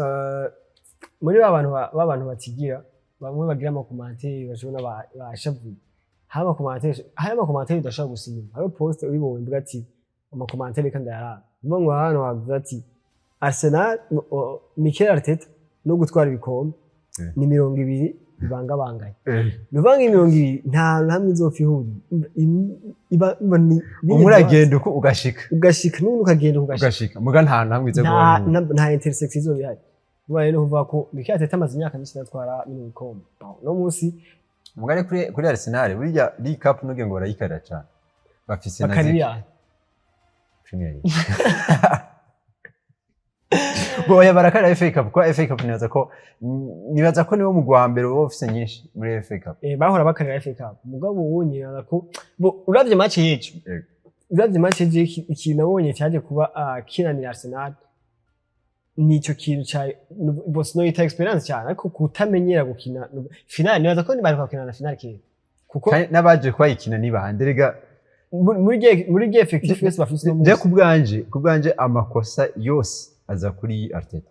muri abantu batigira bamwe bagira amakomantere bashobora bashavuye. Haba komantere udashaka gusinya. Hari post ubibonye mvuga ati amakomantere kandi yarara. Ngo hano wavuga ati Arsenal Mikel Arteta no gutwara ibikombe ni 20 bangabanganye. Nuvanga 20 nta namwe izofihuri. Umuragenda uko ugashika n'umuntu ukagenda ugashika. Muga nta namwe ize nta intersex izo bihari. Ubaye no kuvuga ko Mikel Arteta amaze imyaka myinshi atwara bino bikombe. No munsi mugare kuri Arsenal burya League Cup nuge ngo barayikara cyane. Bafise na Premier League. Boya barakara FA Cup ko FA Cup nibaza ko niwo mugwa mbere wo ofise nyinshi muri FA Cup. Bahora bakarira FA Cup. Mugabo wonye ko uravye match yecu. Uravye match yecu ikintu nabonye cyaje kuba kinanira Arsenal. nico kintu ca bose no yita experience cyane ariko kutamenyera gukina finale nibaza ko bari gukina na finale kire kuko n'abaje kwayikina ni bande rega muri ge effective yose bafise no je kubwanje amakosa yose aza kuri Arteta.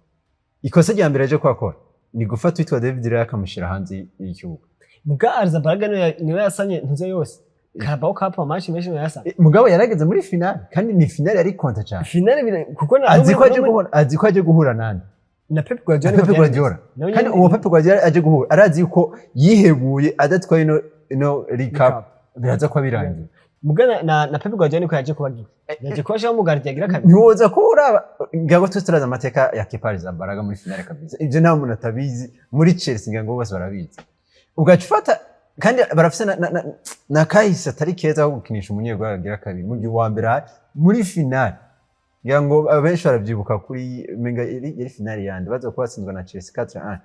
Ikosa rya mbere aje kwakora ni gufata witwa David Raya akamushira hanze y'ikibuga. Muga Arzabarga niwe yasanye ntuze yose. Carabao Cup match menshi yasanye. Mugabo yarageze muri finale kandi ni finale yari konta cyane. Finale kuko azi ko aje guhura nande. Na Pep Guardiola. Kandi uwo Pep Guardiola aje guhura arazi ko yihebuye adatwaye no recap biraza ko birangiye. Muga na Pep Guardiola niko yaje kubagira. Yaje kubasha mu Guardiola agira kabiri. Ntiwoza kuraba ngaho tutaraza amateka ya Arzabarga muri finale kabisa. Ibyo nta muntu atabizi muri Chelsea ngo bose barabizi. Ugacufata kandi barafise na kahise atari keza ko gukinisha umunyegwara agira kabiri mu gihe wa mbere muri finale ngo abenshi barabyibuka kuri menga yari finale yandi baza ko batsinzwe na Chelsea 4-1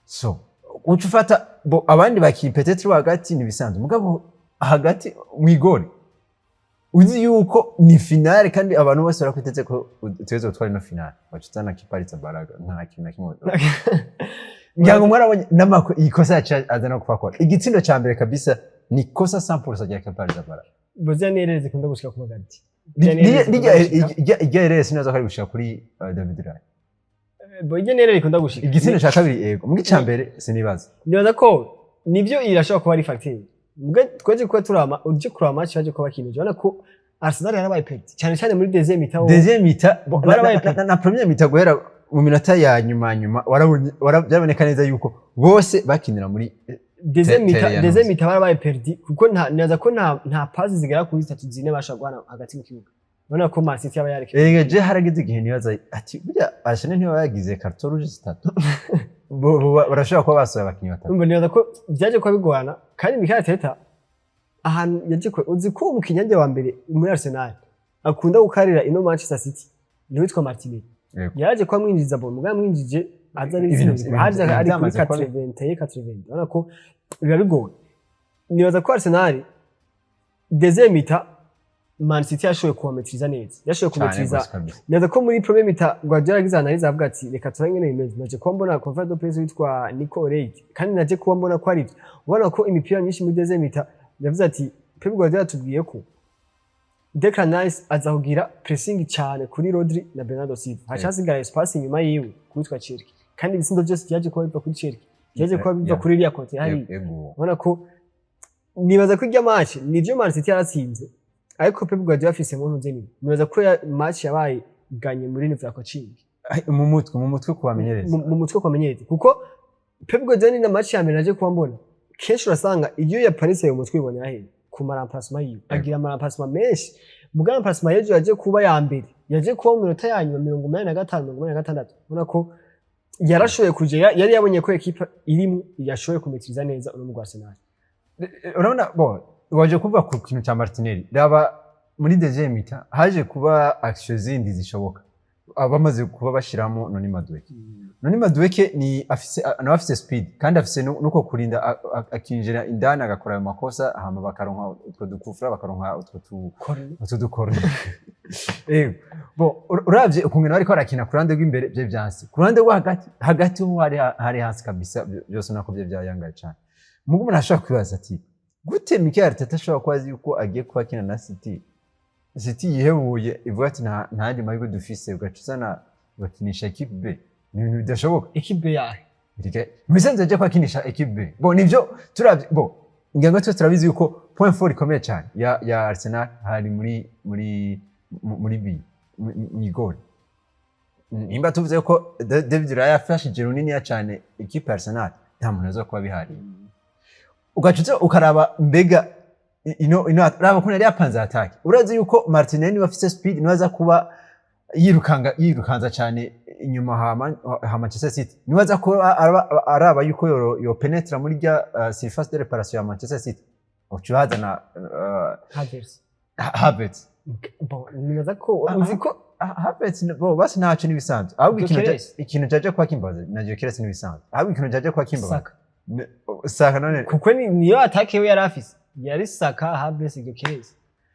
so ucufata abandi bakipetete hagati ni bisanzwe mugabo hagati mu igori uzi yuko ni finale kandi abantu bose barakwiteze ko utezo gutwara no finale bacutana Arzabarga nta kintu na kimwe ngiyango mwarabonye namako ikosa azana kupakora igitsindo ca mbere kabisa ni kosa 100% rya Arzabarga bozya nereze zikunda gushika ku magati rya sinaza kari gushika kuri David Raya bozya nereze ikunda gushika igitsindo ca kabiri ego mu gica mbere sinibaza nibaza ko nivyo irashobora kuba ari facteur muga twaje ko turama uje kurama match baje ko bakinije ubona ko Arsenal yarabaye peti cyane muri deuxième mi-temps na première mi-temps guhera mu minota ya nyuma byaboneka neza yuko bose bakinira muri deuxième mi-temps barabaye perdi kuko naza ko nta pass zigera kuri 3 zine bashagwana hagati mu kibuga ubona ko Man City yaba yareke je haragize igihe nibaza ati burya Arsenal ntiyo yagize carton rouge 3 barashobora kuba basohoye abakinyi batatu nibaza ko byaje kuba bigorana kandi Mikel Arteta ahantu yaje ko uzi ko umukinnyi wa mbere muri Arsenal akunda gukarira ino Manchester City ni witwa Martinelli yaje kwa mwinjiza bo muga mwinjije aza n'izindi haje ari kuri 80 ubona ko biba bigoye nibaza ko Arsenal deuxième mi-temps Man City yashoboye kubametiriza neza yashoboye kubametiriza nibaza ko muri première mi-temps Guardiola yagize analize avuga ati reka turangene bimeze naje ko mbona conférence de presse witwa Nico Reid kandi naje ko mbona ko ari ubona ko imipira myinshi muri deuxième mi-temps yavuze ati Pep Guardiola tubwiye ko Declan Rice azahugira pressing cyane kuri Rodri na Bernardo Silva hacasigara espace inyuma yiwe kwitwa Chelsea kandi ibisindo byose byaje kuba biva kuri Chelsea byaje kuba biva kuri iriya kote hari ubona ko nibaza ko irya match nivyo Man City yaratsinze ariko Pep Guardiola afise mu ntuze ni nibaza ko match yabaye ganye muri niveau ya coaching mu mutwe kubamenyereza mu mutwe kubamenyereza kuko Pep Guardiola ni match ya mbere naje kuba mbona kenshi urasanga iyo ya Paris yo mutwe ibonera he ku remplacement yiwe agira remplacement menshi muga remplacement yejo yaje kuba ya mbere yaje kuba mu minota ya nyuma 85 ubona ko yarashoye kuje yari yabonye ko equipe irimo yashoye kumetiriza neza uno mu Arsenal urabona waje kuva ku kintu cya Martinelli raba muri deuxième mi-temps haje kuba action zindi zishoboka abamaze kuba bashiramo Noni Madueke ni afise speed kandi afise nuko kurinda akinjira indani agakora ayo makosa hama bakaronka utwo dukufura bakaronka utwo dukora uravye ukungena bariko barakina ku ruhande rw'imbere bye byansi ku ruhande rwo hagati ho hari hasi kabisa byose nako bye byayangaye cyane mugu umuntu ashaka kwibaza ati gute Mikel Arteta ashobora kwazi yuko agiye kubakina na City yihebuye ivuga ati ntandi mahirwe dufise ugacuzana bakinisha equipe B ni ibintu bidashoboka equipe B yahe mubisanzwe aje kwakinisha equipe B nivyo turavye ngango twese turabizi yuko point fort ikomeye cyane ya Arsenal hari muri B ni goal nimba tuvuze ko David Raya yafashije runini ya cyane equipe Arsenal nta muntu azo kuba bihari ugacuze ukaraba mbega raba kuna ya panza attack urazi yuko Martinelli bafise speed niwaza kuba yirukanza cyane inyuma ha Manchester City niwaza ko araba yuko yo penetra muri rya surface de réparation ya Manchester City ucuhaza na Havertz niwaza ko uziko Havertz basi ntaco nibisanzwe ahubwo ikintu jaje kwa kimbaza naje kirese nibisanzwe ahubwo ikintu jaje kwa kimbaza Saka none kuko niyo attack we yari afise yari Saka Havertz iryo case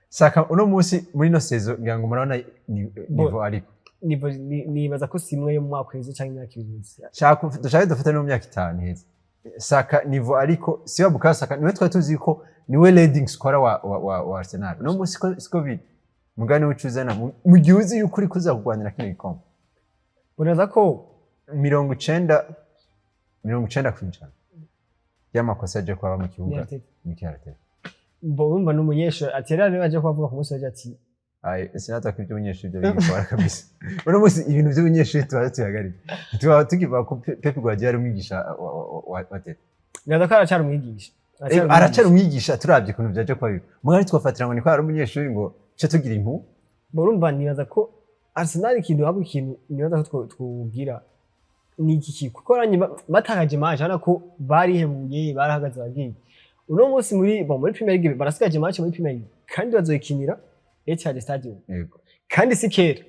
Saka uno munsi muri no sezo ngira ngo murabona niveau ariko nibaza ko simwe yo mu mwaka weze cyangwa imyaka ibiri dushaka dufate no mu myaka 5 heza Saka nivo ariko siwa Bukayo Saka niwe twari tuzi ko niwe leading scorer wa Arsenal no musi siko biri mugani ucuzana mu gihe uzi yuko uri kuza kugwanira kino gikombe ureza ko 90 kwijana y'amakosa aje kwaba mu kibuga Mikel Bomba n'umunyesho atera rero aje kwavuga ku munsi ati sinata ko ibyo umunyeshuri byo bikora kabisa uno munsi ibintu by'umunyeshuri tuhagarika tuba tukiva ko Pep Guardiola ari umwigisha wa Tete neza ko aracyari umwigisha aracyari umwigisha turabye kuntu byaje kwa bibi mugani twafatira ngo ni ko ari umunyeshuri ngo cyo tugira impu borumva nibaza ko Arsenal ikintu habo ikintu nibaza ko twugira ni iki kuko batagaje match ariko barihebuye barahagaze bagiye uno munsi muri Premier League barasigaje match muri Premier League kandi bazoyikinira Etihad Stadium yego kandi sikera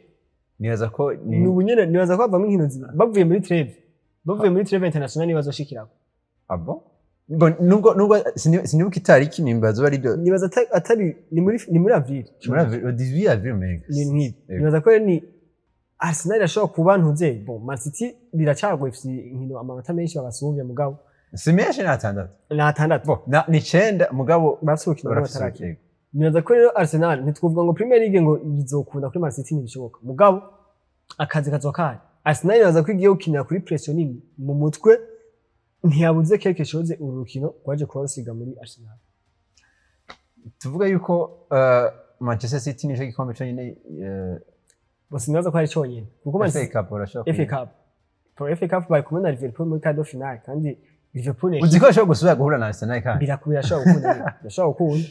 nibaza ko nubunyene nibaza ko bavamo inkino bavuye muri treve international nibazoshikirako abo nubwo sinibuka itariki nimbazo bari do nibaza atari ni muri avril 18 avril mega nibaza ko ni Arsenal yashobora kuba ntuze Man City biracagoye ifite inkino amanota menshi babasumbye mugabo simeje na 6 ni 9 mugabo basukira bataraki nibaza ko rero Arsenal ntitwuvuga ngo Premier League ngo izokunda kuri Man City ntibishoboka mugabo akazi kazokari Arsenal yaza kwigiye ukinira kuri pression nini mu mutwe ntiyabuze quelque chose urukino rwaje kurasiga muri Arsenal tuvuga yuko Manchester City nije gikombe cyo nyine bose nibaza ko ari cyonyine kuko Man City FA Cup bari kumwe na Liverpool muri quart de finale kandi Liverpool uziko ashobora gusubira guhura na Arsenal kandi birakubira ashobora gukunda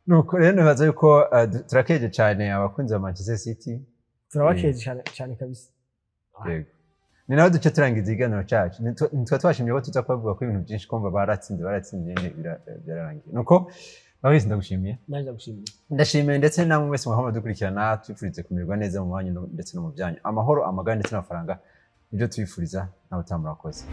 nuko rero nibaza yuko turakeje cyane abakunzi ba Manchester City turabakeje cyane kabisa yego ni nawe duce turangiza iganiro cyacu nitwa twashimye ko tuza kuvuga ko ibintu byinshi kumva baratsinze byararangiye nuko Bawisi ndagushimiye ndashimiye ndetse namwe wese mwahoma dukurikirana twifurize kumererwa neza mu banyu ndetse no mu byanyu amahoro amagara ndetse n'amafaranga ibyo twifuriza nawe utamurakoze